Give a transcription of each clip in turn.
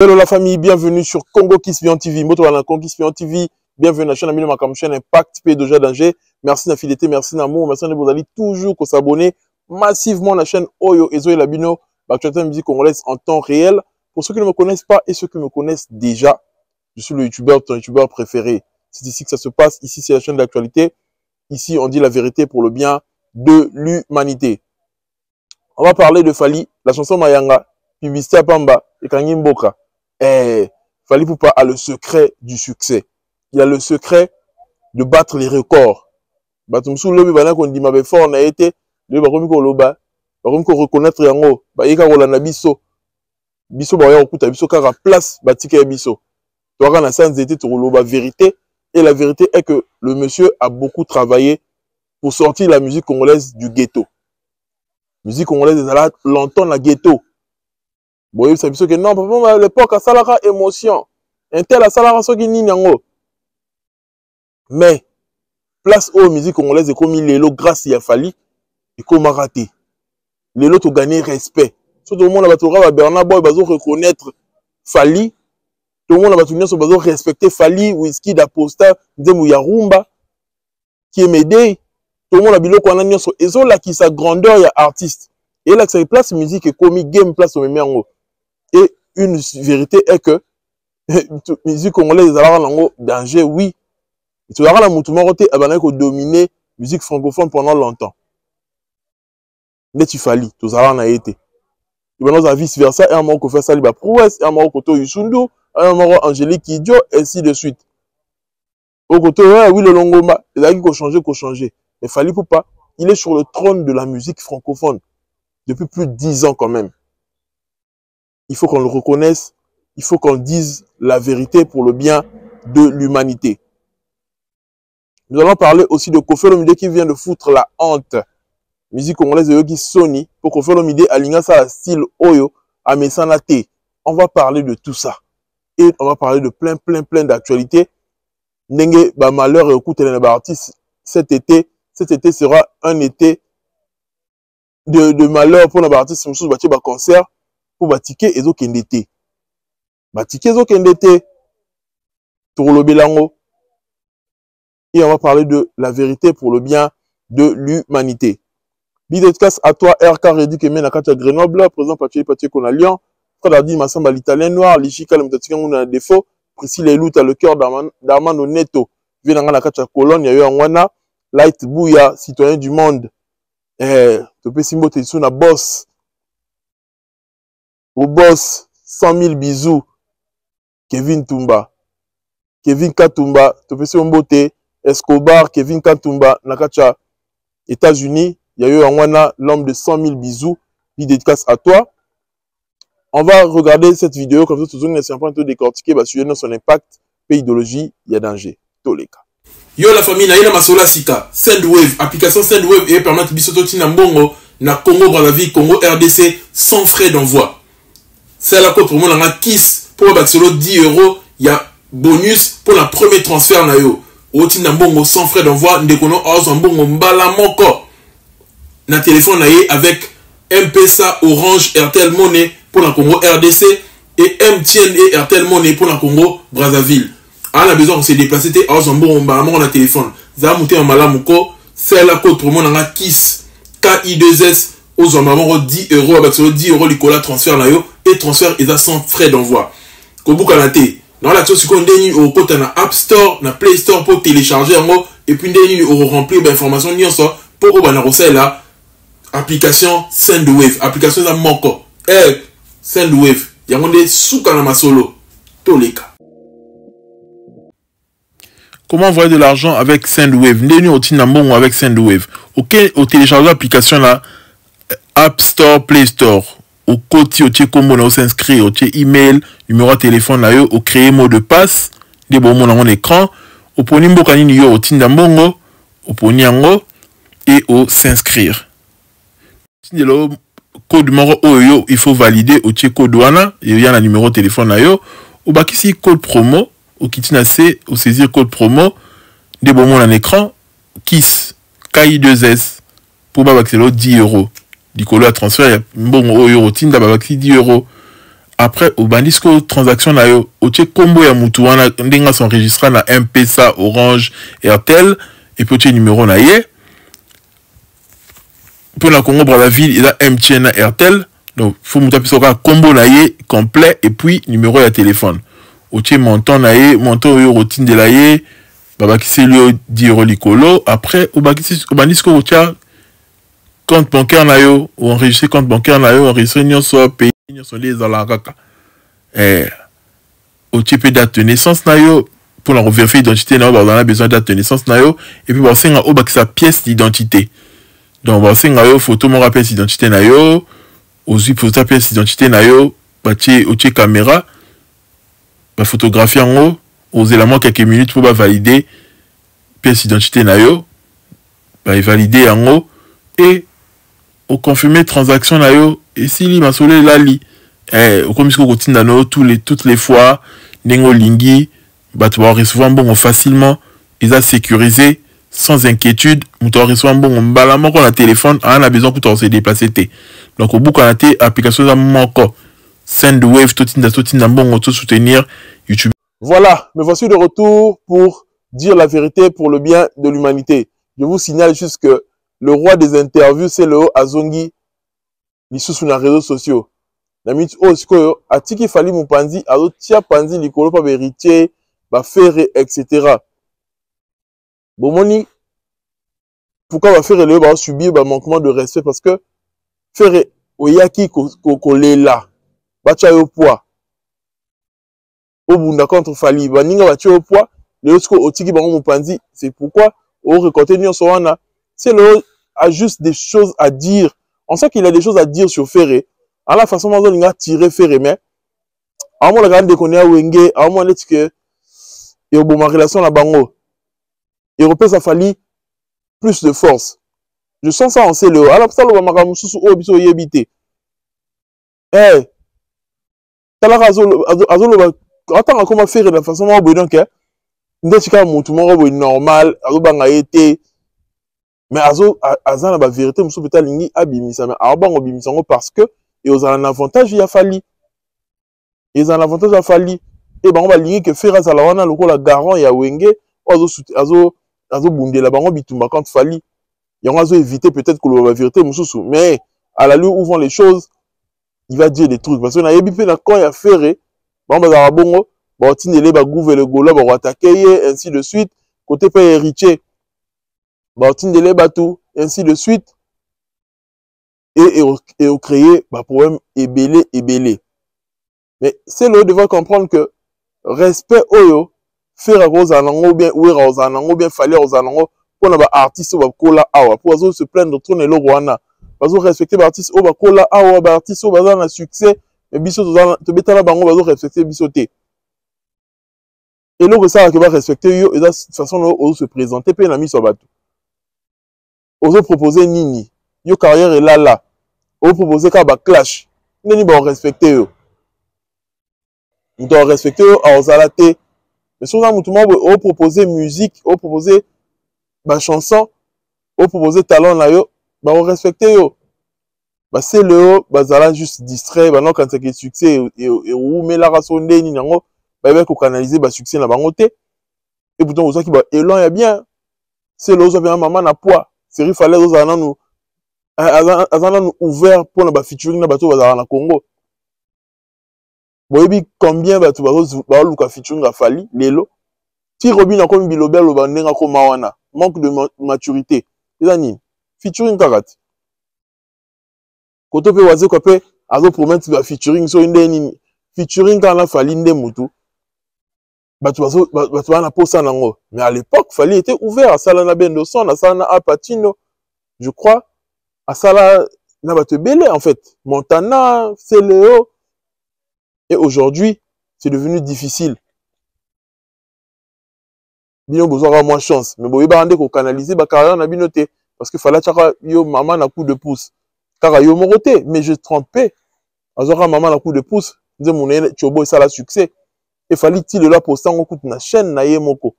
Hello la famille, bienvenue sur Congo Kiss Beyond TV. Moto la Congo Kiss Beyond TV. Bienvenue à la chaîne Amino Makam, chaîne Impact P Doja Danger. Merci de la fidélité, merci d'amour. Merci de vous allez toujours s'abonner massivement à la chaîne Oyo Ezo et Labino, l'actualité musique congolaise en temps réel. Pour ceux qui ne me connaissent pas et ceux qui me connaissent déjà, je suis le youtubeur, ton youtubeur préféré. C'est ici que ça se passe. Ici, c'est la chaîne d'actualité. Ici, on dit la vérité pour le bien de l'humanité. On va parler de Fally, la chanson Mayanga, publicité à Pamba et Kangi Mboka. Fally Ipupa a le secret du succès. Il a le secret de battre les records. Batumsu lobi bana ko ndima be fort na été, le ba komi ko loba, ba komi ko reconnaître yango, ba yeka ko lana biso. Biso ba ya okuta biso kaka place batika biso. To ka na sans été to loba vérité et la vérité est que le monsieur a beaucoup travaillé pour sortir la musique congolaise du ghetto. Musique congolaise est longtemps na ghetto. Bon, ça que non, papa, à l'époque, ça a émotion. Un tel a ça soki ni nango. Mais, place aux musiques congolaises, comme Lélo, grâce à Fally, et comme raté. Lélo, tu gagné respect. Tout le monde a Bernard Boy, bazo reconnaître Fally. Tout le monde a bazo respecter Fally, Whisky, d'Aposta, Ndemou Yarumba, qui est Médé. Tout le monde a bilo qu'on a nion so. Et ça, là, qui sa grandeur, il y a artiste. Et là, c'est place musique et comique, game, place au même en et une vérité est que musique congolaise est en danger, oui. Tu verras la moutoumoroté a dominer musique francophone pendant longtemps. Mais tu Fally, tu en été. Et maintenant, vice versa, et un moment qu'on fait ça, il va prouesse, et un moment qu'on fait Yusundu, et un moment Angélique Kidjo, et ainsi de suite. Au côté, oui, le Longomba, il a qu'on changer. Mais Fally Ipupa, il est sur le trône de la musique francophone depuis plus de 10 ans quand même. Il faut qu'on le reconnaisse, il faut qu'on dise la vérité pour le bien de l'humanité. Nous allons parler aussi de Koffi Olomide qui vient de foutre la honte. Musique congolaise de Yogi Sony pour Koffi Olomide aligner ça style Oyo à Messanate. On va parler de tout ça. Et on va parler de plein d'actualités. Nenge, bah malheur et écoute les artistes cet été sera un été de malheur pour les artistes. Nous avons concert. Pour batike ezo kendete. Batike ezo kendete. Pour belango. Et on va parler de la vérité pour le bien de l'humanité. Bidetkas à toi, RK Redi Kemen à Katia Grenoble, présent Patrick qu'on a Lyon, Fradardi Massamba l'italien noir, Lichika le Mtatika on a défaut, Priscilla Elout à le cœur d'Armando Neto, Vienanga la Katia Colonne, il y a eu un Wana, Light Bouya, citoyen du monde, Topé Simbo Tessuna boss. Au boss, 100 000 bisous. Kevin Tumba. Kevin Katumba. Topesi Mbote. Escobar. Kevin Katumba. Nakacha. États-Unis. Il y a eu un wana, l'homme de 100 000 bisous. Vie dédicace à toi. On va regarder cette vidéo. Comme ça, tout le monde est un peu décortiqué. Suivant son impact. Idéologie. Il y a danger. Toleka. Yo la famille, naïna masola sika. Sendwave. Application Sendwave et permettre bisoto na mbongo. Na Congo Brazzaville, Congo RDC. Sans frais d'envoi. C'est la code pour moi, on a Kiss pour solo 10 €. Il y a bonus pour la premier transfert. Na yo. Au Tinambongo sans frais d'envoi. Ndekono Ozambongo Mbala Moko. Na téléphone avec M-Pesa, Orange, Airtel Money pour la Congo RDC. Et MTN et Airtel Money pour la Congo Brazzaville. On a besoin de se déplacer. Ozambongo Mbala Moko na téléphone. Zamouté en Malamoko. C'est la code pour moi, on a Kiss. KI2S. Ozambongo 10 € avec solo 10 € Nicolas transfert na yo. Et transfert est à sans frais d'envoi. Kobukanate. Dans l'action, si on déni au côté na App Store, na Play Store pour télécharger en haut. Et puis déni au remplir d'informations ni en sort. Pour au banarosé là. Application Sendwave. Application za moko. Sendwave. Yangonde soukanama solo. Toleka. Comment envoyer de l'argent avec Sendwave? Ndeni au Tinambongo avec Sendwave. Ok, au télécharger l'application là. App Store, Play Store. Au côté, au combo, on s'inscrit, au email, numéro de téléphone, là, au créer mot de passe, des bons mots dans l'écran, au poni mbokani yo, au tindambongo, au poni ango, et au s'inscrire. Si le code numéro yo, il faut valider au code douana, et il y a un numéro de téléphone, là, yo, au bakisi code promo, au kitina C, au saisir code promo, des bons mots dans l'écran, KISS, KI2S, pour babaxelo 10 €. Dikolo à transfert, bon, au tinda babaki 10 €. après au bandisco transaction na yo otie combo ya mutu wana ndenga s'enregistra na M-Pesa, Orange, Airtel et puis otie numéro na ye pour la Congo Brazzaville il a MTN na Airtel donc faut mutu apesa ka combo na ye complet et puis numéro ya téléphone otie montant na ye montant yo routine de la ye babakisi lui 10 € likolo après au bandisco otia compte bancaire na yo ou enregistrer compte bancaire na yo enregistrer nyonso pays nyonso les alakaka au type date de naissance na yo pour la vérifier l'identité na yo on a besoin de date de naissance na yo et puis c'est nga oba sa pièce d'identité donc c'est nga yo photo mon pièce d'identité na yo aussi pour ta pièce d'identité na yo batie au caméra ba photographie en haut aux éléments quelques minutes pour valider pièce d'identité na yo ba valider en haut et au confirmer transaction na yo et si li masole lali au comme ce routine no toutes les fois nengo lingi bato ba recevoir bon facilement ils a sécurisé sans inquiétude muto recevoir bon mbala moko na téléphone on a besoin pour se déplacer té donc au bout quand la application za moko SendWave totinda bon auto soutenir YouTube. Voilà, me voici de retour pour dire la vérité pour le bien de l'humanité. Je vous signale juste que le roi des interviews, c'est le Azongi, l'issue sur les réseaux sociaux. La minute où Atiki Fali Moupanzi, Azo Tia Panzi, Likolo pa vérité, ba faire, etc. Bomoni, pourquoi va faire le ba subir ba manquement de respect parce que faire oyaki ko là, ba tia yo poids. Au bunda contre Fali, ba ninga ba tia yo poids, le autre Otiki Bango Moupanzi, c'est pourquoi au récolter Nyon Sowana. C'est le a juste des choses à dire. On sait qu'il a des choses à dire sur Ferré. À la façon dont il a tiré Ferré, mais à un moment, la grande à Wenge, à un moment, il y a une relation à Bango. Européen, ça fallait plus de force. Je sens ça en CLE. À la salle, on va me soucier au biso yébité. Eh, t'as la raison. Attends, comment faire de la façon dont on donc, on normal, on été. Mais azan la vérité muso beta lingi abimisa mais abango bimisango parce que et aux un avantage il a fallu ils ont un avantage a fallu et bango ba lingi que faire ça la wana lokola garant ya wenge azo bundela bango bitumba quand fallu il azo éviter peut-être que la vérité mususu mais à la lui ouvrant les choses il va dire des trucs parce que na yebi pe na quand il a ferré bango ba bongo ba tinele ba gouver le gola ba attaquer ainsi de suite côté pas héritier Bautindele Batou, ainsi de suite, et au créer un problème ébélé. Mais c'est le devoir comprendre que respect oyo, faire à Rosanango bien, ou à Rosanango bien, fallait Rosanango, pour les artistes ou kola awa, pour se plaindre de tourner le Rwanda. Pour respecter les artistes ou kola awa, les artistes ou un succès, mais biso te betala bango, bazo respecter bisoté. Et là, ça va respecter yo, et de toute façon, on se présenter, puis on a mis sur bateau. Ozo proposer nini yo carrière est là ozo proposer ka ba clash nini ba respecter yo on doit respecter yo a ozalate mais souvent mutu mo o proposer musique o proposer ba chanson o proposer talent na yo ba respecter yo ba c'est le bazala juste distrait ba non quand c'est que succès et ou mais la raison ndeni nango ba ko canaliser ba succès na bango té et pourtant ozo ki ba élan ya bien c'est le ozo bien maman na poids série fallait aux anans nous ouvert pour la featuring na bateau na Congo. Boyebi combien bateau ba luka featuring a fali lelo. Ti Robin comme Bilobel lo bandenga ko mawana. Manque de maturité. Ezani featuring karat. Koto pe waze ko pe azo promettre ba featuring so inde nini. Featuring kana fali nde mutu. Bateau na posa nango. Mais à l'époque fali était ouvert à Salana Bendo son à Salana Apatino. Je crois, à Sala, n'a pas te belé, en fait. Montana, Céléo. Et aujourd'hui, c'est devenu difficile. Bino besoin moins chance. Mais bon, il va rendre canaliser, bah, carrière n'a binoté. Parce qu'il fallait chaka yo maman na coup de pouce. Car yo moroté, mais je trompé. Azora maman na coup de pouce. Disait mon aîné, Chobo, ça la succès. Il fallait qu'il là pour ça, on coûte na chaîne na yemoko.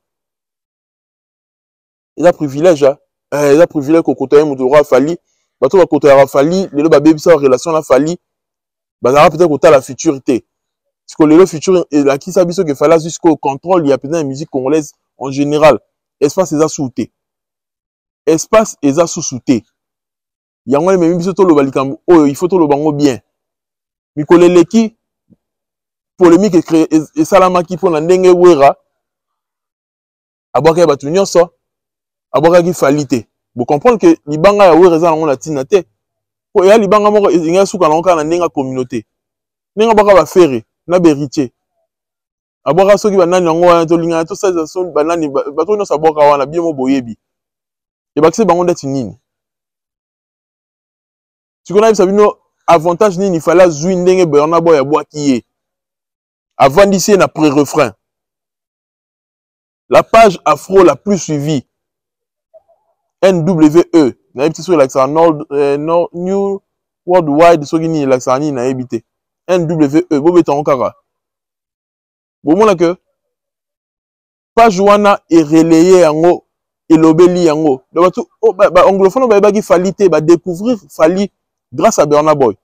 Il a privilège, hein. Il a privilège qu'au côté de Moudora Fali, bateau à côté de Fali, les deux babés, ça relation à Fali, bazara peut-être autant la futurité. Parce que le futur et la qui s'habille que fallait jusqu'au contrôle, il y a peut-être la musique congolaise en général. Espace et sous-souté. Espace et sous-souté. Il y a même biso to lo balikam oh il faut to lo bango bien. Mikolele qui polémique et créé et salama qui pour na ndenge wera aboka batu nyonso aboka ki falite. Vous comprenez que libanga ya wera za na tina te. Po ya libanga moko inga suka na na ndenga communauté. Ndenga baka ba fere na beritier. Aboka soki banani yango wana to linga to sa son banani bato nyonso aboka wana bien mo boyebi. Et bakse bango ndati nini. Tu connais ça bino avantage nini il fallait jouer ndenge Burna Boy ya bois qui est. Avant d'ici na pré-refrain. La page afro la plus suivie. NWE. Na ebiti sur l'accent New Worldwide so gini l'accent ni na ebité. NWE bobe tango kaka. Bomona que page wana est relayé yango elobeli yango. Donc anglophone ba ki falite ba découvrir fali grâce à Burna Boy.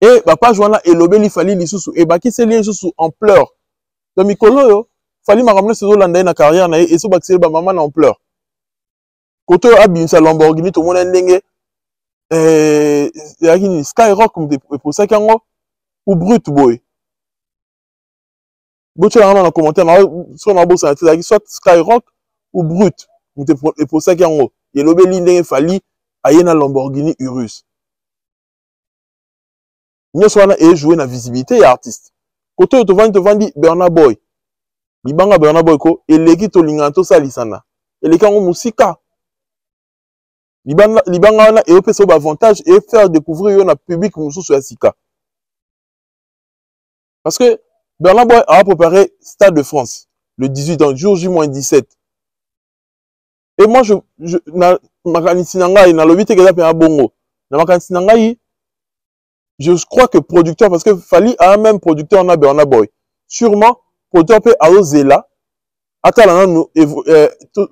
Et la page wana elobeli fali lisusu et baki seli lisusu en pleurs. Donc mikolo yo fali ma ramener ce landa na carrière na et so baki ba maman en pleurs. Koto abimisa Lamborghini to mona ndenge yakini Skyrock comme pour ça kango ou Brut Boy. Bocho na na commentaire na so na bossa na soit Skyrock ou Brut. Et pour ça kango elobeli ndenge fali ayena Lamborghini Urus. Nous sommes et jouer la visibilité et artiste. Quand tu te vends Burna Boy, libanga Burna Boy ko eleki to linganto salisana. Eleki ngo musika. Libanga wana et opé so avantage et faire découvrir yo na public mususu ya sika. Parce que Burna Boy a préparé Stade de France le 18 ans, jour J-17. Et moi je na makanisi na ngai na lobite keza pe na bongo. Na makanisi na ngai je crois que producteur, parce que Fali a un même producteur na Burna Boy. Sûrement, producteur peut aller Zela. Attends, nous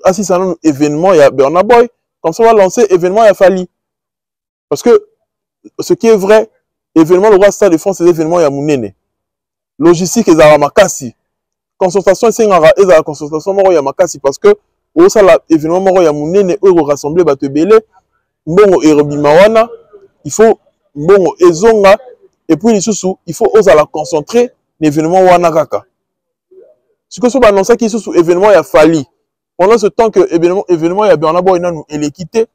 assistant à un événement, il y a Burna Boy. Comme ça, on va lancer événement, il y a Fali. Parce que ce qui est vrai, événement, le roi Stade de France, c'est événement, il y a Mounene. Logistique, il y a Makassi. Consultation, c'est la consultation, il y a Makassi. Parce que, au sein de l'événement, il y a Mounene, il faut rassembler, bon, et il faut bon ezonga et puis lisusu il faut oser la concentrer l'événement wana kaka. Ce que so ba annoncer qui sous événement ya Fali. Pendant ce temps que événement ya Burna Boy nanu elle est quitté.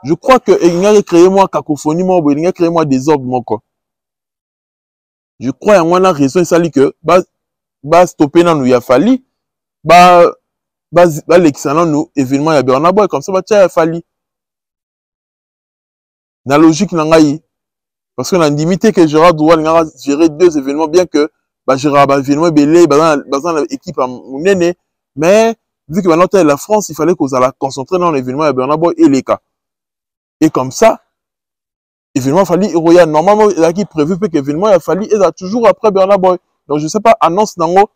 Je crois que il a créé moi cacophonie moi il a créé moi désordre moko. Je crois en wana raison ça li que ba stopper nanu ya Fali ba l'excellent nous événement ya Burna Boy comme ça ba tia ya Fali. Na logique na ngai. Parce qu'on a limité que Gérard doit gérer deux événements, bien que Gérard a événement belé, dans l'équipe à Mounene, mais vu que maintenant la France, il fallait qu'on la concentrer dans l'événement à Burna Boy et les cas. Et comme ça, événement Fali Roya, normalement, il a qui prévu que l'événement a Fali et toujours après Burna Boy. Donc je ne sais pas, annonce nango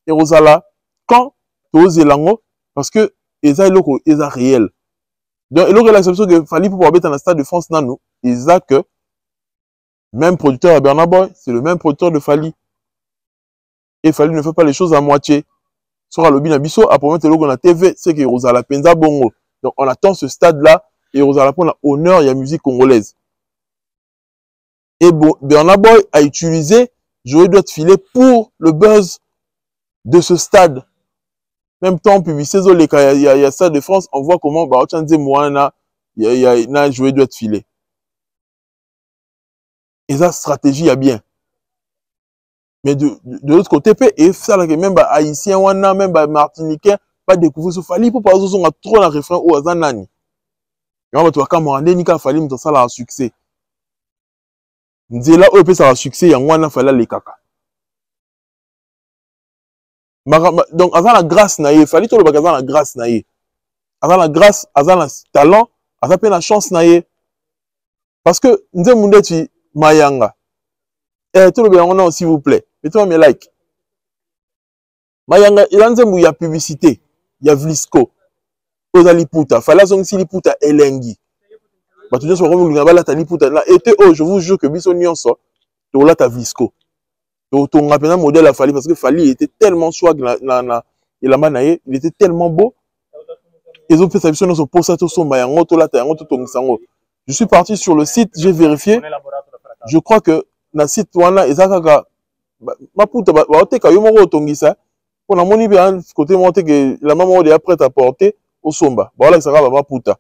et Rosala quand tu lango parce que ils a réel. Donc il a l'exception que Fali pour pouvoir mettre dans le Stade de France nano, ils a que même producteur à Burna Boy, c'est le même producteur de Fali. Et Fali ne fait pas les choses à moitié. Sur le Binabiso, à promettre le logo na TV, c'est que Rosala Penza Bongo. Donc on attend ce stade-là et Rosala pour l'honneur, il y a musique congolaise. Et bon, Burna Boy a utilisé Joey doit filer pour le buzz de ce stade. Même temps, publicité, il y a Stade de France, on voit comment Baochanze Moana, il y a Joey doit filer. Et ça, stratégie, il y a bien. Mais de l'autre côté, et ça, même haïtien, même martiniquais, pas découvrir ce Fali pour pas trop la refrain ou à Zanani. Et on va voir quand on a Fali, mais ça a un succès. Nzela, on peut ça a un succès, il y a un Fali les caca. Donc, à la grâce, naïe, Fali, tout le bagage à la grâce, naïe. À la grâce, à la talent, à la chance, naïe. Parce que, nous avons Mayanga. Eh, tout le monde, s'il vous plaît. Mettez-moi mes likes. Mayanga, il y a publicité. Il y a Vlisco. Ozali Puta. Fala Zong Sili Puta Elengi. bato nyonso bakomi balata liputa na ete oyo je vous jure que biso nyonso tolata Visco totonga mpena modèle ya Fally parce que Fally était tellement swag na elamba na ye, il était tellement beau ezopesa biso nyonso mposa tosomba yango tolata yango totongisa yango. Je suis parti sur le site, j'ai vérifié, je crois que na site wana eza kaka maputa baoteka yo moko otongisa mpo na moni bien côté monte que la maman est prête à porter au somba voilà ça va maputa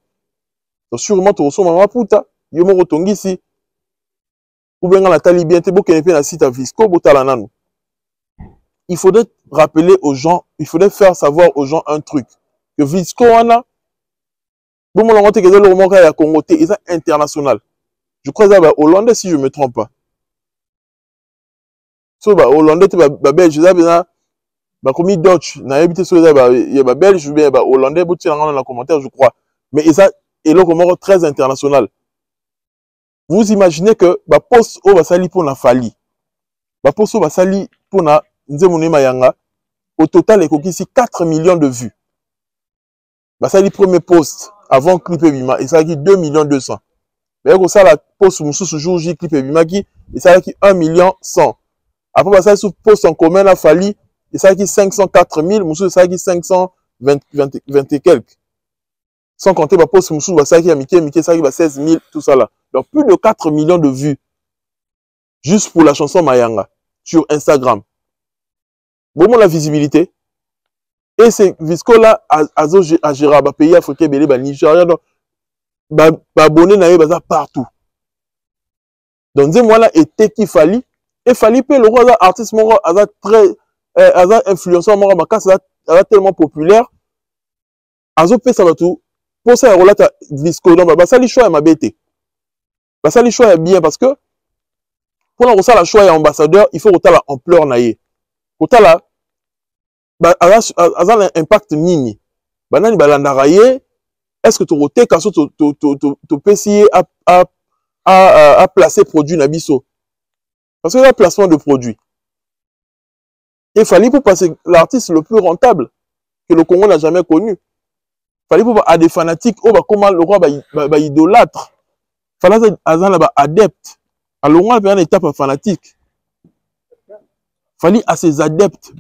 donc sûrement to somba maputa yo moko tongisi ou bien la tali bien te bokene pe na site à Visco botala nanu. Il faudrait rappeler aux gens, il faudrait faire savoir aux gens un truc que Visco wana bon mon langue que le moko ya Congo te est international. Je crois que c'est hollandais si je me trompe pas. So ba hollandais te ba belge za bena ba komi Dutch na habité so ya ba belge ou bien ba hollandais botti dans la commentaire je crois. Mais ça est le moko très international. Vous imaginez que ba post o ba sali pour na Fally. Ba post o ba sali pour na Nzemune Mayanga au total ekokisi 4 millions de vues. Ba sali premier post avant clip ebima et ça qui 2 millions 200. Mais comme ça la post mususu jour J clip ebima qui et ça qui 1 million 100. Après bah ça sous post en commun a Fally et ça qui 504 000 mususu ça qui 520 et quelques. Sans compter bah post mususu bah ça qui a Mickey ça qui va 16 000 tout ça là. Donc plus de 4 millions de vues juste pour la chanson Mayanga sur Instagram. Bon la visibilité. Et c'est Visco là à gérer ba pays africain belé ba Nigeria ba abonné na baza partout. Donc moi là était qui Fally et Fally pe le roi artiste mon aza très aza influenceur mon makasi aza tellement populaire azo pe ça tout pour ça relata Visco donc ba sali choix ma bête. Ba sali choix bien parce que pour la choix ya ambassadeur il faut que la ampleur na ye. Kota la aza l'impact nini banani balandaka ye est-ce que tokoteka so topesi ye à placer produit na biso parce que là placement de produit et Fally pour passer l'artiste le plus rentable que le Congo n'a jamais connu. Fally pour à des fanatiques comment le roi idolâtre Fally aza ba adepte alors on a une étape fanatique. Fally à ses adeptes,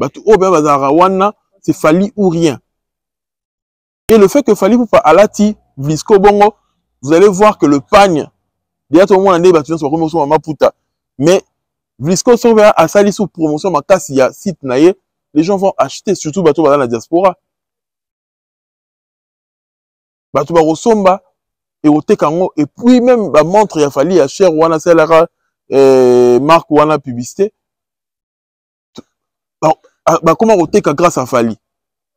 c'est Fally ou rien. Et le fait que Fally pour pas alati Visco bongo, vous allez voir que le pagne, déjà tout le monde a des bâtiments sur promotion à Maputa, mais Visco sont à sali sous promotion ma casse il y a site naïe, les gens vont acheter surtout bateau dans la diaspora. Bateau ba Rosomba et au Tekango et puis même ba montre il a Fally à cher wana selara marque wana publicité. Bah, comment on grâce à Fally?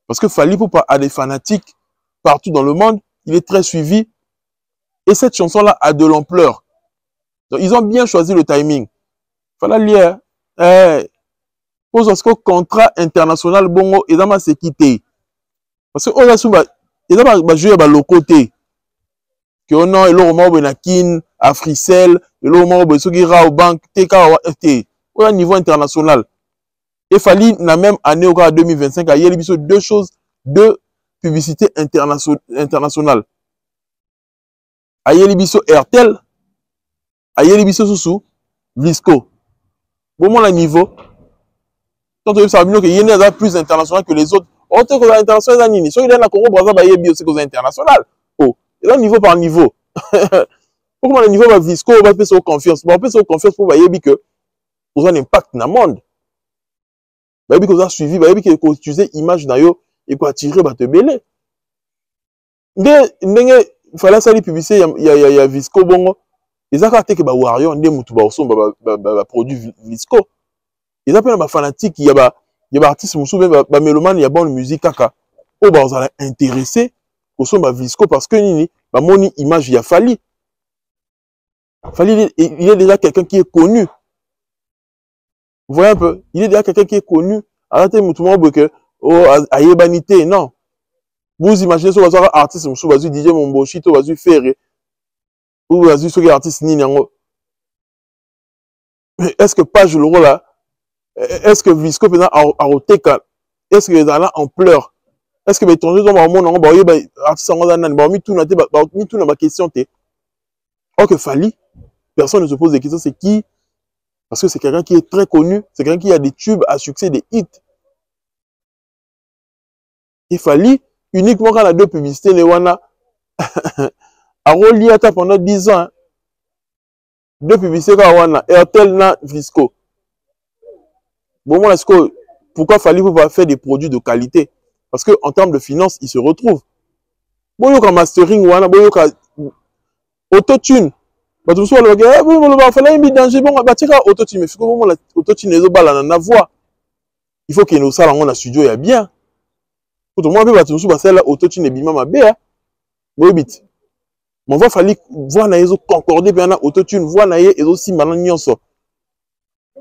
Parce que Fally pour pas à des fanatiques partout dans le monde, il est très suivi. Et cette chanson-là a de l'ampleur. Donc ils ont bien choisi le timing. Fallait lire. Parce que contrat international bongo et dans ma sécurité. Parce que on a souvent ils ont joué à le côté. Que on a le roman Benakin, Africell, le roman Besogira au banque, TK au niveau international. Et Fally na même année au 2025 a yeli biso deux publicités internationales. A yeli biso Airtel, a yeli biso sous Visco. Bon mon niveau. Tant que ça que yene a plus international que les autres. On te que international nini. So il est na Congo Brazza ba yebi aussi que international. Oh, et là niveau par niveau. Pourquoi le niveau va Visco va faire confiance. Bon, on peut se confiance pour ba yebi que pour un impact dans le monde. Bah oui que vous avez suivi, bah oui que vous utilisez image d'ailleurs et pour attirer bah te belé. Il fallait ça les publicité il y a Visco bongo. Ils ont carté que bah Wario ndé mutu ba oso bah produit Visco. Ils appellent bah fanatique il y a artiste musu bah mélomane il y a bonne musique kaka. Oh bah vous allez intéresser au son bah Visco parce que nini bah moni image il y a Fally. Fally il est déjà quelqu'un qui est connu. Vous voyez un peu, il est déjà quelqu'un qui est connu. Arrêtez tout le monde que oh ayebanité non. Vous imaginez ce que vous artiste monsieur vas-y DJ Momboshito vas-y faire ou vas-y ce artiste ni nango. Est-ce que page le rôle là est-ce que Visco pendant à Oteka est-ce que dans là en pleurs est-ce que étranger dans mon nom ba artiste en nan ba mi tout na question té Or que Fally, personne ne se pose des questions, c'est qui? Parce que c'est quelqu'un qui est très connu, c'est quelqu'un qui a des tubes à succès, des hits. Il fallait uniquement quand la deux publicités, les wana, a relié pendant 10 ans. Deux publicités quand wana, Airtel na Visco. Bon, moi, pourquoi Fally pouvoir faire des produits de qualité? Parce qu'en termes de finances, ils se retrouvent. Bon, il y a mastering wana, bon, il y a autotune. Bah, tout ça, le gars, bon, il fallait un danger, bon, bah, tu as autotune, mais il faut que l'autotune les autres balles en voix. Il faut qu'il y ait nos salles en studio, il y a bien. Pour moi, tout ça, c'est là, autotune et bima ma bé, bon, bit. Mais il fallait voir na yezo concorder bien na autotune, voir na yezo aussi malin nyonso.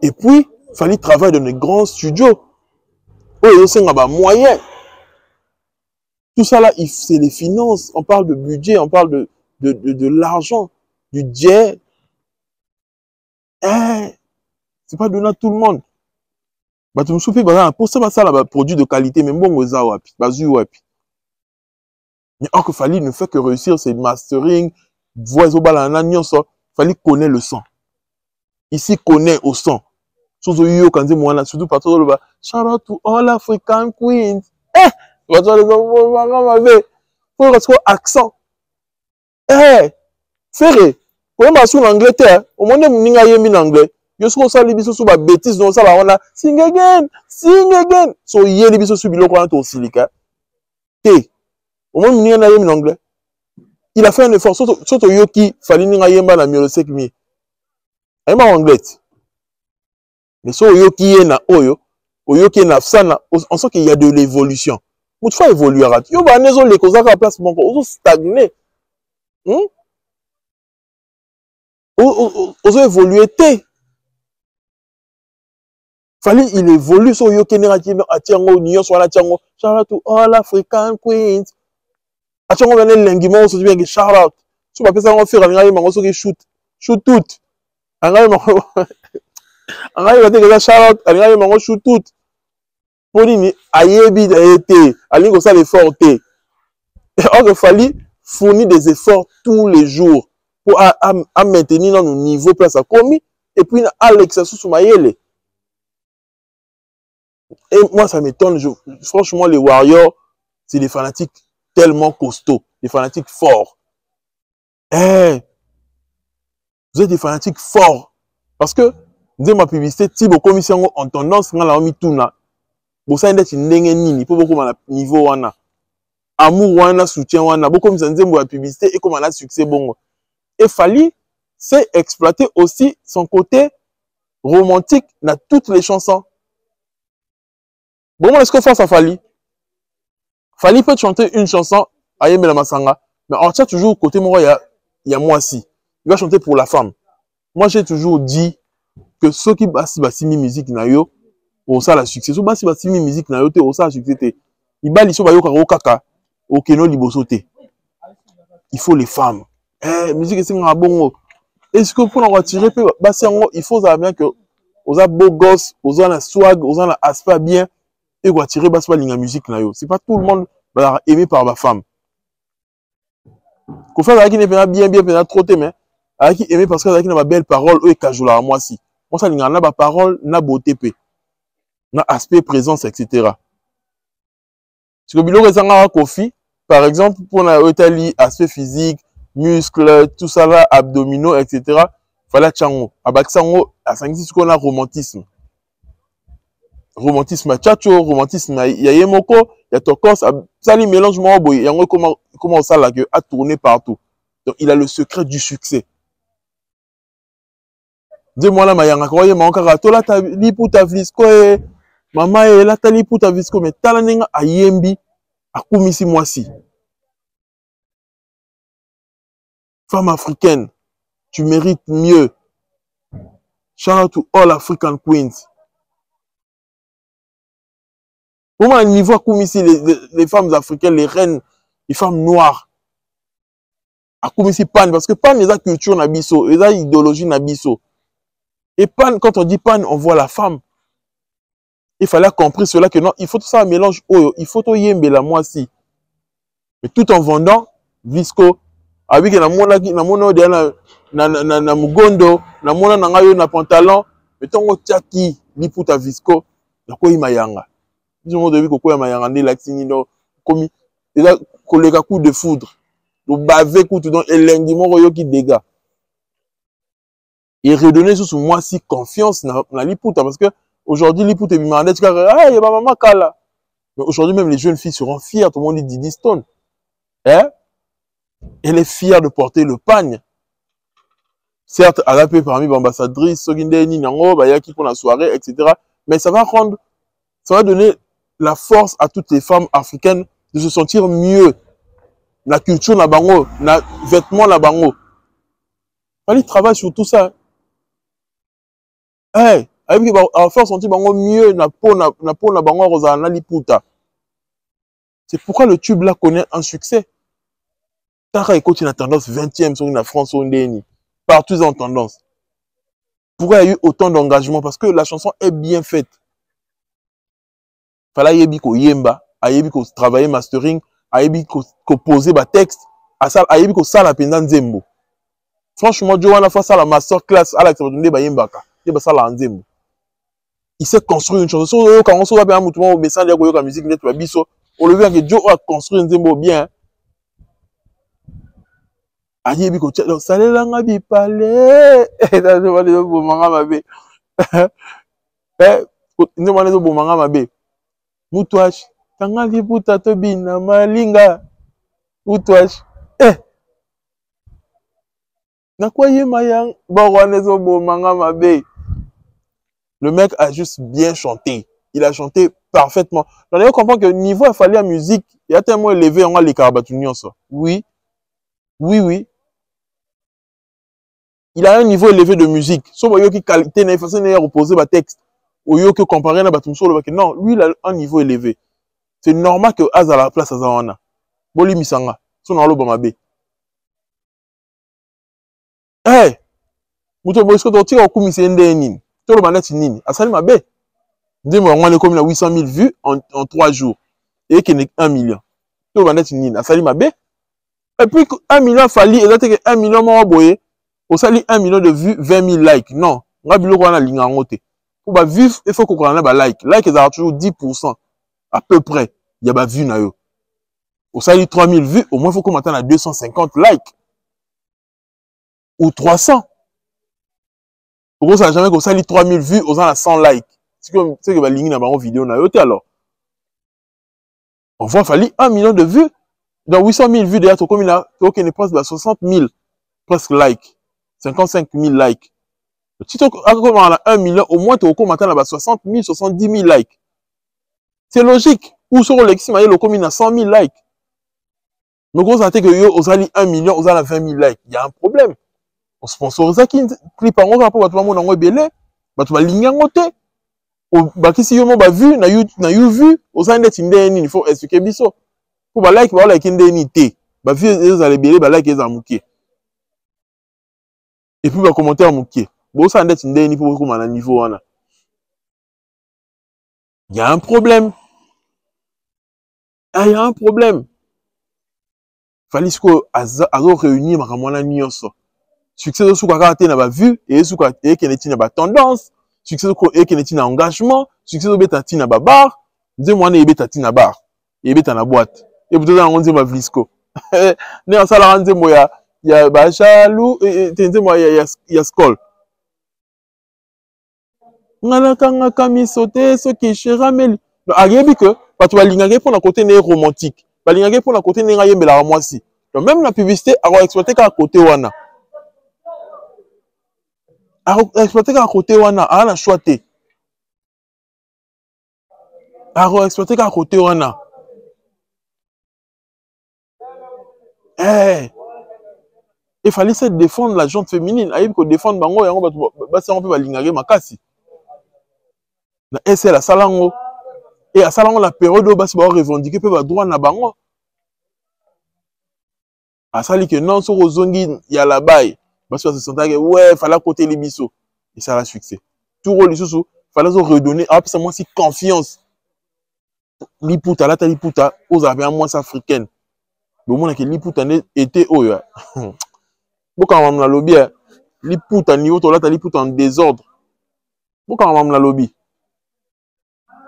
Et puis, il fallait travailler dans des grands studios. Oh, yezo senga ba moyen. Tout ça là, c'est les finances. On parle de budget, on parle de l'argent, du jet. C'est pas donné à tout le monde. Bah, tu me souviens, pour ça, ça là, produit de qualité, mais bon, ça, wapi, bazu, wapi. Mais or que Fally ne fait que réussir ses mastering, voix au balana, Fally connaît le son. Ici, connaît au son. Surtout, surtout, partout, le bas. Shout out to all African queens. Tu vas les enfants, faut rester accent. Ferré. Quand on en Angleterre, au moins, on a mis en anglais. Yo so ça libiso sous ba bêtise non ça la on a sing again. So yé libiso sous bilo quand au silica. Té. Au moins ni na yé en anglais. Il a fait un effort surtout yo qui fallait ni yemba na miolo sek mi. Ay ma anglais. Mais so yo qui est na oyo qui na sana on sent qu'il y a de l'évolution. Toutefois évoluer rat. Yo ba nezo les causes à place mon ko stagner. Ozo évoluer té. Fallait il évolue sur yo kenera qui a tiango niyo soit la tiango shout out to all African queens a tiango ben lengimo so bien que shout out so ba pesa ngo faire ngai mango so que shoot tout ngai mango ngai ba te shout out ngai mango shoot tout poni ni ayebi été alingo ça l'effort té or que fallait fournir des efforts tous les jours pour à maintenir notre niveau place à commis et puis à l'exercice sous mayele. Et moi, ça m'étonne. Franchement, les Warriors, c'est des fanatiques tellement costauds, des fanatiques forts. Vous êtes des fanatiques forts. Parce que, dès ma publicité, si vous commissaire en tendance, vous avez mis tout là. Vous savez d'être une nini, pour beaucoup de niveau wana. Amour wana, soutien wana. Beaucoup comme ça, la publicité et comme on a succès bon. Et Fally, c'est exploiter aussi son côté romantique dans toutes les chansons. Bon, est-ce que face à Fally? Fally peut chanter une chanson à Yemela Masanga, mais en tient toujours côté moi, il y a moi aussi. Il va chanter pour la femme. Moi, j'ai toujours dit que ceux qui basi musique na yo, au ça la succès. Ceux qui basi musique na yo, au ça la succès. Il bali so ba yo kaka kaka, au keno libosote. Il faut les femmes. Musique c'est un bon. Est-ce que pour en retirer, il faut bien que aux a beau gosse, aux a la swag, aux a la aspect bien. Et quoi tirer basse pas la musique là yo c'est pas tout le monde va aimé par ma femme qu'on fait avec qui n'est pas bien pas trop mais avec qui aimé parce que avec une belle parole et cajula moi si on ça n'a pas parole na beauté pe na aspect présence etc. Si le bilo rezanga kofi par exemple pour la Italie aspect physique muscles tout ça là abdominaux etc. Fallait chango abaksango à 5 ce qu'on a romantisme tchatcho, romantisme yayemoko, ya tokos, ça lui mélange moi boy, yango comment ça là que a tourné partout. Donc il a le secret du succès. Dis-moi là mayanga ko yema okaka to la ta lipu ta visco mama e la ta lipu ta visco mais tala ninga ayembi akumisi mwasi. Femme africaine, tu mérites mieux. Shout out to all African queens. Comment à niveau comme ici les femmes africaines, les reines, les femmes noires, à comme ici pan parce que pan les a culture nabiso, les a idéologie nabiso. Et pan quand on dit pan, on voit la femme. Il fallait comprendre cela que non, il faut tout ça un mélange, il faut tout yembe la moi si. Mais tout en vendant Visco, Avec na mona de na mugondo, na mona na ngayo na pantalon, mais tongo tiaki liputa visco, na ko imayanga. Ils ont devu ko mayanga ne laxini no komi eza koleka coup de foudre. Le bavé coup donc elengi moko yo ki dégâts. Et redonner sous moi si confiance na liputa parce que aujourd'hui liputa bimande tu ah ya maman kala. Mais aujourd'hui même les jeunes filles seront fières, tout le monde dit Didi Stone. Hein? Elle est fière de porter le pagne. Certes, elle a pu parmi l'ambassadrice, Sogindeni, Nango, Bayaki pour la soirée, etc. Mais ça va donner la force à toutes les femmes africaines de se sentir mieux. La culture, la bango, la vêtements, la bango. Fallait travailler sur tout ça. Hey, avec la faire sentir bango mieux, na peau, na bango, rosa, na liputa. C'est pourquoi le tube là connaît un succès. Tara écoute une tendance 20e sur la France au Ndeni. Partout en tendance. Pourquoi il y a eu autant d'engagement? Parce que la chanson est bien faite. Fallait yebi ko yemba, ayebi ko travailler mastering, ayebi ko poser ba texte, ayebi ko sala penda nzembo. Franchement, Joanna fa ça la master class Alex Batunde ba yembaka. Yeba sala nzembo. Il s'est construit une chanson. Quand on se va bien mutumo au message ya ko musique net ba biso, on le voit que Joe a construit nzembo bien. Ayebi ko tcha salela nga bipale. Ça je va le bomanga mabe. Ne mwana zo bomanga mabe. Mutwash, tanga liputa tobina malinga. Mutwash, na kwa mayang, bawanezo bomanga mabe. Le mec a juste bien chanté. Il a chanté parfaitement. On a compris que le niveau il fallait la musique, il y a tellement élevé on a les carabatunions ça. Oui. Oui. Il a un niveau élevé de musique. Sauf que qualité n'est pas facile reposer ba texte. Au lieu que comparer na batumso le non, lui il a un niveau élevé. C'est normal que az à la place azawana. Boli misanga, son alo bamabe. Eh, muto boisko to tira okumi sende nini. To lo maneti nini? Asali mabe. Ndemo ngwane comme na 800 000 vues en 3 jours et qui n'est 1 million. To lo maneti nini? Asali mabe. Et puis 1 million fali ezate que 1 million mo boye. Au sali 1 million de vues, 20 000 likes. Non, ngabilo ko na linga ngote. Pour ba vivre, il faut qu'on ait ba like. Like ils ont toujours 10% à peu près. Il y a ba vues na yo. Au sali 3000 vues, au moins il faut qu'on attende à 250 likes ou 300. Pour que ça jamais qu'on sali 3000 vues, aux à 100 likes. C'est que ba lingi na ba vidéo na yo alors. On voit falli 1 million de vues. Dans 800 000 vues derrière, comme il a, ok, ne presque 60 000 presque likes, 55 000 likes. Si tu as 1 million, au moins tu as commenté à 60 000, 70 000 likes. C'est logique. Ou sur le Lexi, le commune a 100 000 likes. Mais gros, ça que yo, aux 1 million, aux 20 000 likes. Il y a un problème. On sponsorise ça qui clip en gros, pour tout le monde en belé, tu vas ligner en côté. Bah, qui si yo m'a vu, na you vu, aux 1 net, il faut expliquer biso. Pour like, bah, like, indemnité. Bah, vu, ils allaient belé, bah, like, ils ont mouqué. Et puis, bah, commenter en mouqué. Bon, ça net, il faut beaucoup à niveau, il y a un problème. Ah, il y a un problème. Fallait que azo réunir ma ramona nyonso. Succès de souka kate na ba vue et souka et keneti na ba tendance, succès de et keneti na engagement, succès de betati na ba bar, nze mwana e betati na bar, e beta na boîte. Et peut-être na ngonze ma vlisco. Ne en sala nze mo ya ba chalou et nze mo ya skol. Ngana kanga kami sauter ce qui cherameli. Ayebi que patu balingaki pour na côté né romantique. Balingaki pour na côté né ngayembela moi si. Donc même la publicité a exploité qu'à côté wana. A exploité qu'à côté wana, a na choité. A exploité qu'à côté wana. Eh. Il fallait se défendre la gente féminine. Ayebi ko défendre bango yango ba se on peut balingaki makasi. Na essayer la salango. Et à salango la période où basi ba revendiquer pe ba droit na bango. À sali que non sur ozongi ya la baille parce que se sentait que ouais fallait côté les biso et ça a succès tout rôle sous fallait redonner après moi si confiance liputa la liputa aux armées moins africaines bomona ke liputa ne été oyo boka mamna lobby liputa niveau to lata liputa en désordre boka mamna lobby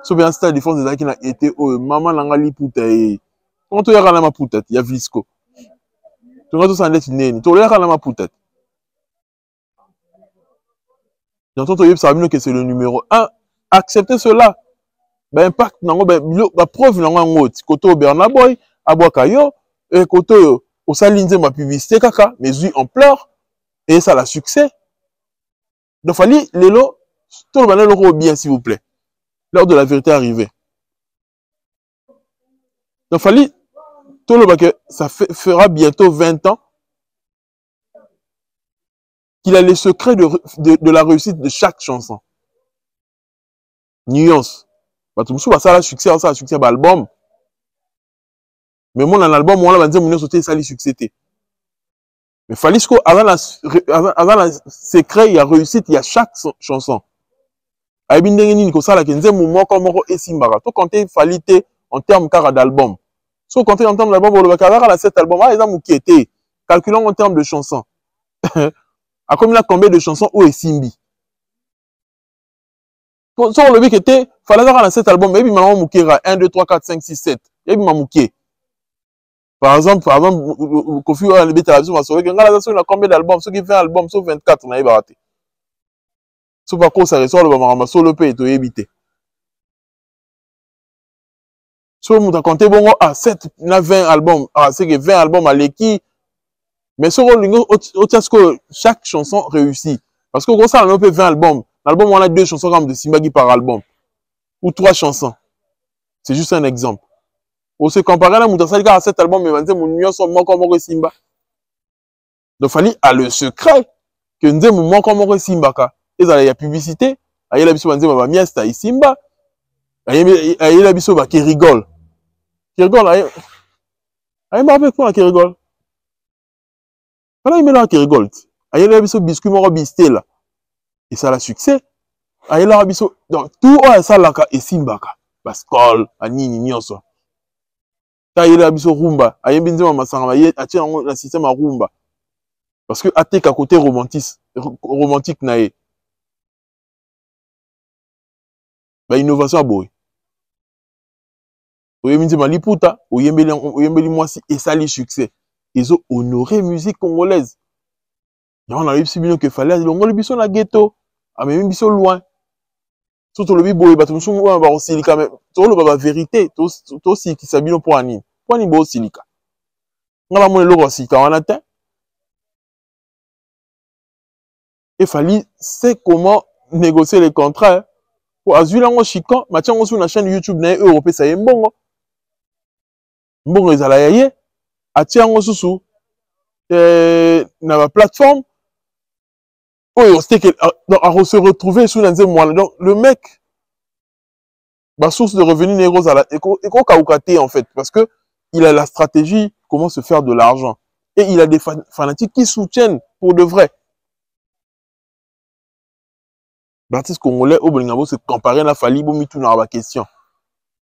so bien stade défense des qui na été oyo mama nanga liputa on to yaka na maputa ya visco to ngato sandet neni to yaka na maputa j'entends to yeb sabino que c'est le numéro 1 acceptez cela ba impact nango ba preuve nango ngoti koto Bernaboy abwaka yo et koto yo osalinze ma publicité kaka mais oui on pleure et ça a succès donc fallait lelo tout le monde le bien s'il vous plaît l'heure de la vérité arrivée donc fallait tout le monde que ça fera bientôt 20 ans qu'il a les secrets de la réussite de chaque chanson nuance ça a succès album mais mon album on l'a dit mon sauté ça succès mais fallait que avant la secret il y a réussite il y a chaque chanson ayebi ndenge nini kosala ke nzembo moko esimbaka to compter fallait en termes car d'album so compter en termes d'album le bakara la 7 album exemple muki était calculons en termes de chansons à combien de chansons ou esimbi so le but était fallait avoir la 7 album mais maman mukira 1 2 3 4 5 6 7 et puis mamuké par exemple Kofi a le but à la vision sur ngala combien d'albums ceux qui fait album sauf 24 na yebaraté so pas quoi ça ressort le bamama solo pe to yebité so muta compter bongo à 7 na 20 albums c'est que 20 albums à l'équipe mais sur que chaque chanson réussit parce que gros ça on peut 20 albums l'album on a 2 chansons comme de Simbagi par album ou 3 chansons c'est juste un exemple on se comparer à muta salika à 7 albums mais vanze mon nuance moko Simba donc fallait à le secret que nzembo moko Simbaka et ça il y a publicité ayela biso banze ba miesta Simba ayela biso ba qui rigole ay marbe quoi qui rigole voilà il met là qui rigole ayela biso biscuit moko bistela et ça a succès ayela biso donc tout ça laka et Simbaka baskol anini nyonso ayela biso rumba ayembi nzema masanga ba atie na système à rumba parce que atek à côté romantique nae ba innovation boy oyembi maliputa oyembeli mwasi et ça les succès ils ont honoré musique congolaise y on a eu bien que fallait longo le biso na ghetto a même biso loin surtout le biboy ba tumsu ba osilika mais to le ba vérité to si qui sabino pour ani bo osilika ngala mo le osika wana te il fallait c'est comment négocier les contrats pour azuila ngo chikan matiango sur la chaîne YouTube na européen ça y mbongo ezala yaye atiango susu na ba plateforme oyo c'était à se retrouver sous un mois donc le mec ba source de revenus négo ala eko kaukate en fait parce que il a la stratégie comment se faire de l'argent et il a des fanatiques qui soutiennent pour de vrai. L'artiste congolais au Bolingabo se comparer na Fali bo mitu na ba question.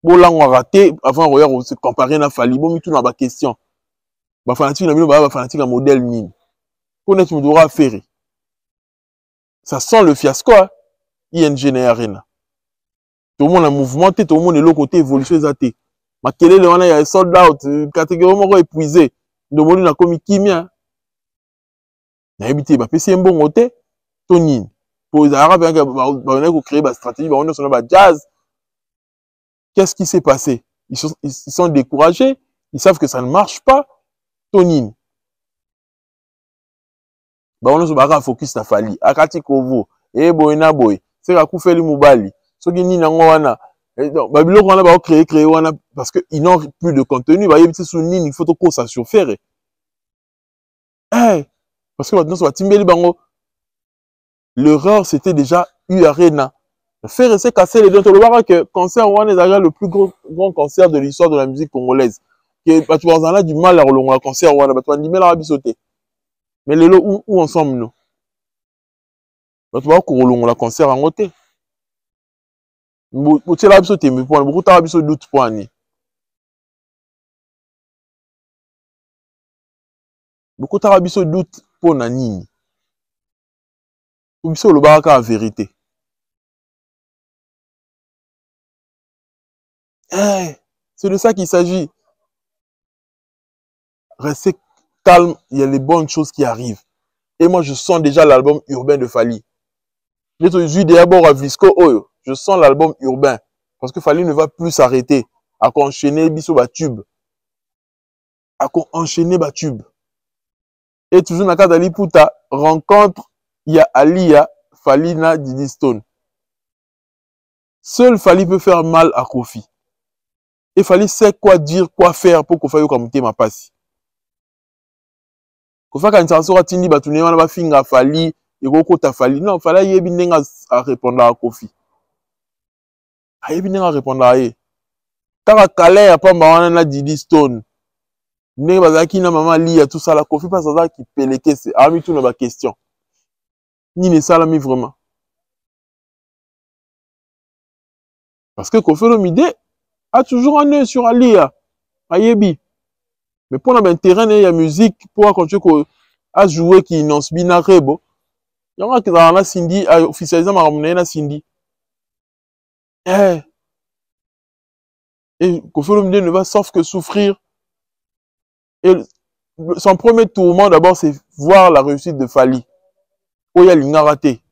Bo lango raté avant royer se comparer na Fali bo mitu na ba question. Ba fanatique na bino ba fanatique à modèle mine. Connaître me doit faire. Ça sent le fiasco hein? ING na arena. Tout le monde a mouvementé, tout le monde est l'autre côté évolution zaté. Ma kelele wana ya sold out catégorie moko épuisé. Ndomoni na komi kimia. Na ebité ba pesi mbongo te to nini. Pour les Arabes, on a créé une stratégie, on a jazz. Qu'est-ce qui s'est passé? Ils sont découragés, ils savent que ça ne marche pas. Tonine. On a focus na Fali. Akati Kovo. Eh boy na boy. C'est la Koufeli Moubali. Ce qui n'y n'a pas. Babylon on a créé parce qu'ils n'ont plus de contenu. Il faut que ça surfaire. Parce que maintenant, ça va Timbeli Bango. L'erreur, c'était déjà U-Arena. Faire essayer casser les deux. Tu vois que le concert One est déjà le plus grand concert de l'histoire de la musique congolaise. Tu as du mal à relancer le concert One. Tu as du mal à sauter. Mais les lots où ensemble nous. Tu vois qu'on relancer le concert en côté. Tu as sauté, mais pour beaucoup de doute pour beaucoup de biso doute pour nani. Biso le baraka la vérité. C'est de ça qu'il s'agit. Restez calme, il y a les bonnes choses qui arrivent. Et moi, je sens déjà l'album urbain de Fally. Je d'abord à Visco, je sens l'album urbain. Parce que Fally ne va plus s'arrêter à enchaîner biso ba tube. À enchaîner ba tube. Et toujours dans le cas d'Ali Puta, rencontre, il y a Alia, Fally na Didi Stone. Seul Fally peut faire mal à Kofi. Et Fally sait quoi dire, quoi faire pour Kofi Yokamute ma passe. Kofi quand il tindi batune wana ba finga Fally, yoko ta Fally. Non, Fally yebi nenga à répondre à Kofi. Yebi nenga à répondre à ye. Kaka Kale ya pamba wana na Didi Stone. Nenga bazaki na maman Lia tout ça la Kofi pas ça qui peleke c'est ami tout na ba question. Ni ne salami vraiment. Parce que Kofi Olomide a toujours un œil sur Alia, Ayebi. Mais pour l'intérêt de la musique, pour continuer à jouer qui n'ont pas rebo, il y a qui dans la Cindy, officialisé ma ramené na Cindy. Et Kofi Olomide ne va sauf que souffrir. Et son premier tourment d'abord c'est voir la réussite de Fally. Oh il y a l'ingaraté.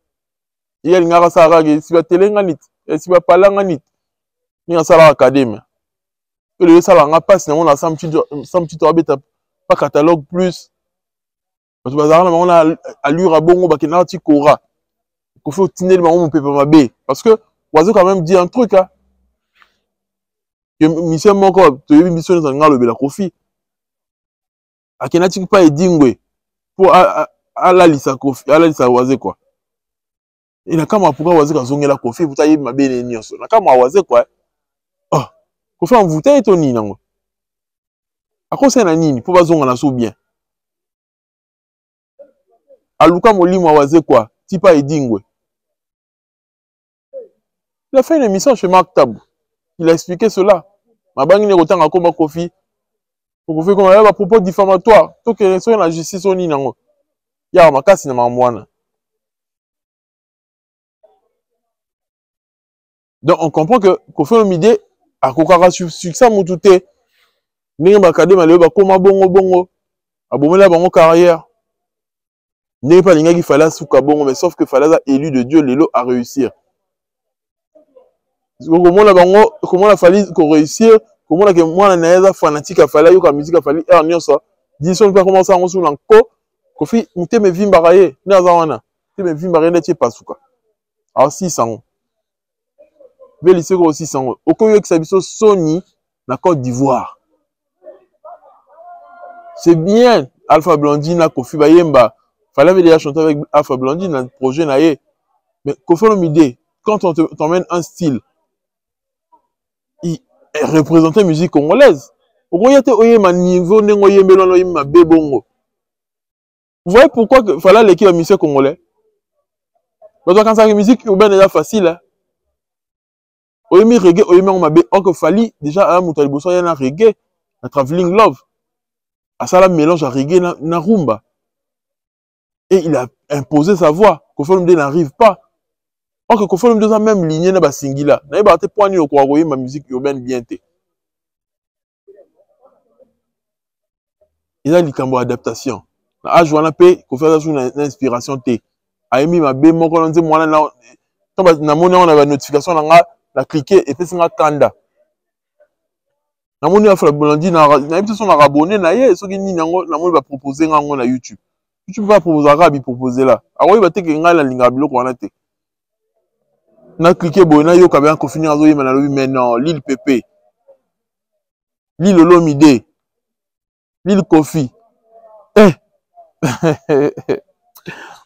Il y a l'ingara rag, si va telenganit, si va palanganit. Ni en salle académie. Et le salle en passe, on a 100 petits pas catalogue plus. Parce que on a allure à bongo, bah, qui n'a pas Kora. Qu'on fait au tiner, on peut pas m'aber. Parce que, Oiseau quand même dit un truc, hein. Que Michel Moko, tu as vu mission dans le Kofi. A qui n'a pas edingwe. Pour à la lisa Kofi, à la lisa Oiseau quoi. Il n'a qu'à moi pourquoi Oiseau quand on la Kofi, vous taillez ma belle nion. Il n'a qu'à moi Oiseau quoi. Oh, Kofi en vous taillez ton nid, à cause d'un nini, pour pas zonga na so bien. Aluka Molimo Oiseau quoi, Tipa edingwe. Il a fait une émission chez Marc Tabou. Il a expliqué cela. Ma banque n'est autant à combat Kofi. Pour Kofi comme à propos diffamatoire. Tant que soit la justice on y nango. Ya ma casse na mamwana. Donc on comprend que Kofi Olomide a kokara succès mutute. Ninga bakade malé ba koma bongo. Abomela bango carrière. N'est pas l'inga qui fallait souka bongo mais sauf que fallait élu de Dieu Lelo à réussir. Comment la Fally qu'on réussir, comment la que moi la naïsa fanatique a fallu que la musique a fallu ernion ça. Disons pas comment ça on sous l'enco. Kofi mute me vimbaraye, na zawana. Te me vimbaraye na tie pasuka. Alors 600. Beli seko aussi 600. Okoyo que sabiso Sony na Côte d'Ivoire. C'est bien Alpha Blondie na Kofi Bayemba. Fallait déjà chanter avec Alpha Blondie dans le projet naïe. Mais Kofi Olomide, quand on t'emmène un style il représentait la musique congolaise. Vous voyez pourquoi il fallait l'équipe de musique congolaise? Parce que quand ça la musique urbaine est facile. Hein? Oyemi reggae, oyemi on m'a or que Fally déjà à Moutaliboso il y a un reggae, un traveling love. À ça la mélange à reggae na rumba. Et il a imposé sa voix. Kofi Olomide n'arrive pas. Or que Kofi Olomide a même ligné na basingila. Na ba te poani au quoi ma musique urbaine bien té. Il a likambo adaptation. Na âge wana pe Kofi Olomide une inspiration té. Aimi ma be moko lonze mwana na to ba na moni on a ba notification na nga la cliquer et puis nga kanda. Na moni Alpha Blondie na biso son abonné na ye soki ni nango na moni ba proposer nga ngo na YouTube. YouTube va proposer arabi proposer là. Alors il va te que nga la linga biloko wana té. Na cliqué boy na yo kabya ko finir azo yema na lobi mais non Lil Pepe Lil Olomide Lil Kofi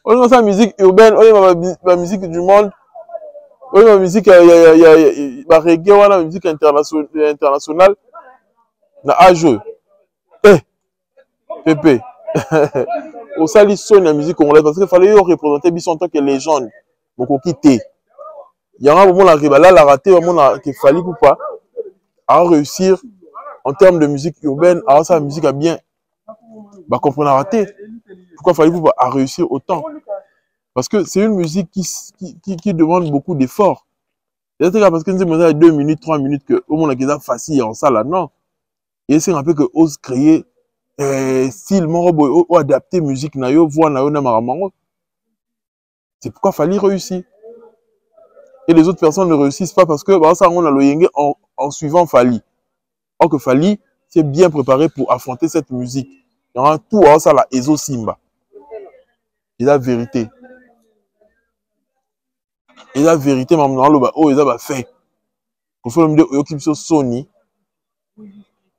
on a sa musique urbaine on a la musique du monde on a la musique ya reggae wana la musique internationale na ajo Pepe au sali son la musique congolaise parce que fallait représenter biso en tant que légende beaucoup quitter. Il y a un moment là, la raté, un moment qu'il fallait pour pas à réussir en termes de musique urbaine, alors ça la musique a bien bah comprendre raté. Pourquoi fallait-vous à réussir autant? Parce que c'est une musique qui demande beaucoup d'efforts. Parce que nous avons 2 minutes, 3 minutes que au moins c'est facile en ça là, non. Et c'est un peu que ose créer style ou adapter musique na yo, voix na yo na maramango. C'est pourquoi fallait réussir. Et les autres personnes ne réussissent pas parce que bah, ça on a le yenge en suivant Fally. Or que Fally c'est bien préparé pour affronter cette musique. Il y aura tout à ça la Ezo Simba. Et la vérité. Et la vérité, maman, oh, ils ont fait. Pour faire le mieux, Sony. Il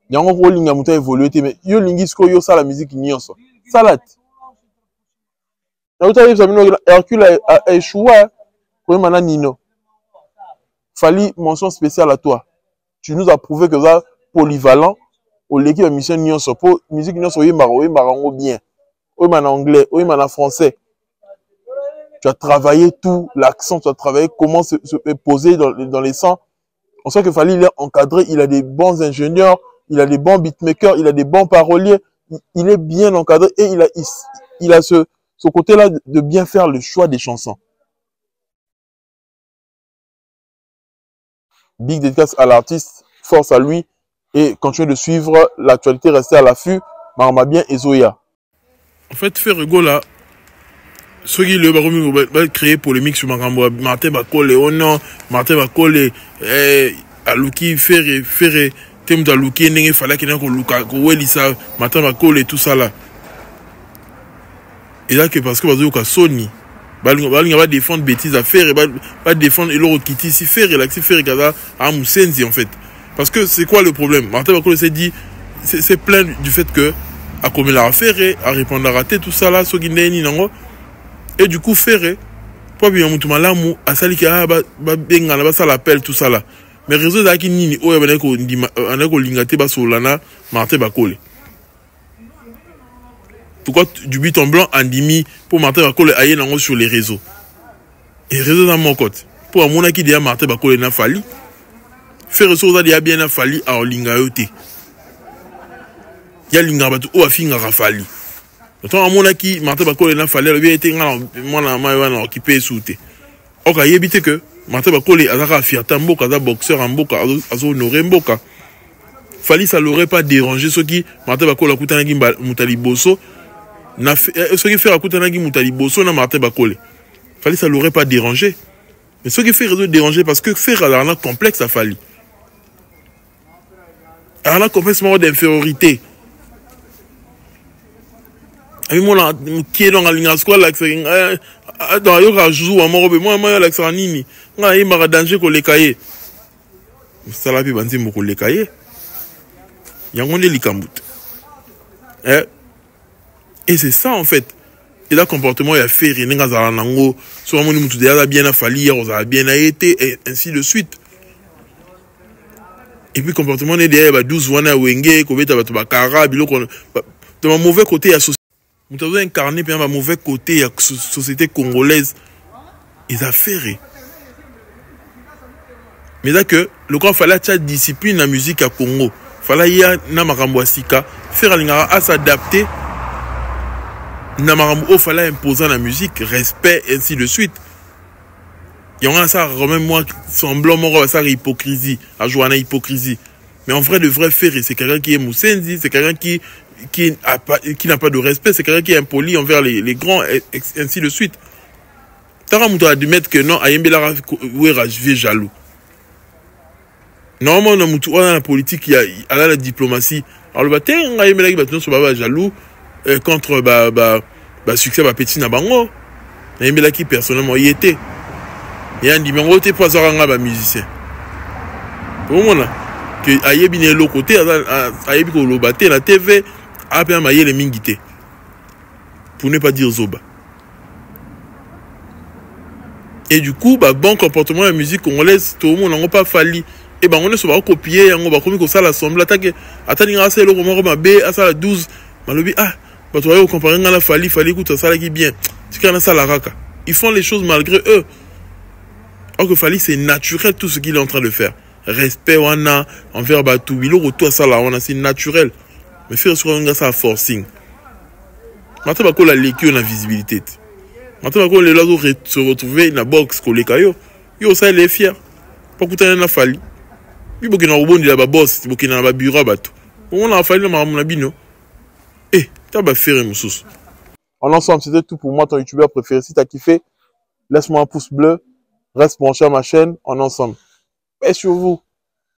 y a un rôle qui a évolué, mais il y a un ça la musique n'y a pas. Salade. Hercule a échoué. Pour maintenant Nino. Fallait mention spéciale à toi. Tu nous as prouvé que ça polyvalent. Au l'équipe de mission n'y a pas. Musique n'y a pas bien. Oui, en anglais, oui, en français. Tu as travaillé tout, l'accent, tu as travaillé comment se poser dans les sons. On sait que Fally, il est encadré, il a des bons ingénieurs, il a des bons beatmakers, il a des bons paroliers. Il est bien encadré et il a ce côté-là de bien faire le choix des chansons. Big dédicace à l'artiste, force à lui et continuez de suivre l'actualité, restez à l'affût. Marma bien et Zoya. En fait, Ferrego là, ceux qui le créer polémique sur Martin Bakole, oh non, Martin Bakole, Aluki, Ferré, Tem d'Aluki, il fallait qu'il y ait un Luka, Martin Bakole et tout ça là. Et là, parce que vous avez Sony, il va défendre bêtises à faire, il va défendre l'autre qui ici faire, et là, si faire Gaza à Moussenzi en fait. Parce que c'est quoi le problème? Martin Bakole s'est dit, c'est plein du fait que, à comme il a fait, à répondre à rater, tout ça là, ce qui n'est ni non. Et du coup, Ferré, pour bien monter malamu, à ça qui a benga, ça l'appelle tout ça là. Mais réseau d'aki nini, oh, on a ko lingate ba solana, Martin Bakole. Pourquoi du but en blanc, Andimi, pour Martin Bakole, aïe nango sur les réseaux. Et réseau dans mon côté. Pour mon aki déjà Martin Bakole n'a fallu. Ferré ça déjà bien n'a fallu à lingayote. Ya lingabatu, oh, a finga rafali. Tant à mon aki, Martin Bakole n'a fallu, il était en occupé sous-té. Ok, il évite que Martin Bakole a fait un boka, un boxeur en boka, a honoré boka. Fallait ça l'aurait pas dérangé ceux qui Martin Bakole a coûté un gimba Moutali Bosso. Ceux qui fait à coûter un gimba Moutali Bosso na Martin Bakole. Fallait ça l'aurait pas dérangé. Mais ceux qui fait réseau déranger parce que faire un complexe à Fallait. Un complexe d'infériorité. Moi qui est dans la ligne squale là c'est dans yo joue à morobe moi là c'est nini nga il m'a danger ko les cahiers ça la pi banzi moko les cahiers yango ne likambut et c'est ça en fait et là comportement il a fait rien nga za nango so moni mutu déjà bien a fallu on a bien été et ainsi de suite et puis comportement est derrière 12 wana wenge ko beta bato bakara biloko de mon mauvais côté associé. Nous avons incarné un mauvais côté de la société congolaise. Ils ont fait. Mais là que le grand fallait la discipline la musique à Congo. Fallait y avoir faire à s'adapter. Il fallait imposer la musique, respect, ainsi de suite. Il y a ça, même moi, semblant, ça hypocrisie, à jouer à la hypocrisie. Mais en vrai, le vrai faire, c'est quelqu'un qui est Moussenzi, c'est quelqu'un qui n'a pas de respect, c'est quelqu'un qui est impoli envers les grands, et ainsi de suite. Tara Mouto a admettre que non, Ayembela Ouera vie jaloux. Normalement, dans la politique, il y a la diplomatie. Alors, le bâtiment, Ayembela qui jaloux contre succès de Petit Nabango. Ayembela qui personnellement y était. Il y a un numéro de poisson musicien. Pour moi, que Ayebine l'autre côté, Ayebiko le batté, la TV, a bien maillé les mingité. Pour ne pas dire Zoba. Et du coup, bon comportement de la musique congolaise, tout le monde n'a pas fallu. Et on est sur le copier, on va comme ça l'assemblée, attaquer, attendre à ça, le roman B, à ça la 12. Malobi, tu vas comparer à la fallu, écoute, ça qui bien. C'est qu'il y a ça la raka. Ils font les choses malgré eux. Or que Fally, c'est naturel tout ce qu'il est en train de faire. Respect, on a envers Batou, il retour ça là, on a c'est naturel. Mais faire sur un gars ça forcing. Maintenant, bako la leki na visibilité. Maintenant, bako les là se retrouver na box koleka yo. Yo ça il est fier. Pas kutana na fali. Bi boki na robondi la ba boss, boki na ba bureau bato. On a fallu na mon bino. Eh, t'as ba faire mususu. En ensemble, c'était tout pour moi, ton youtubeur préféré. Si t'as kiffé, laisse-moi un pouce bleu. Reste branché à ma chaîne en ensemble. Et sur vous.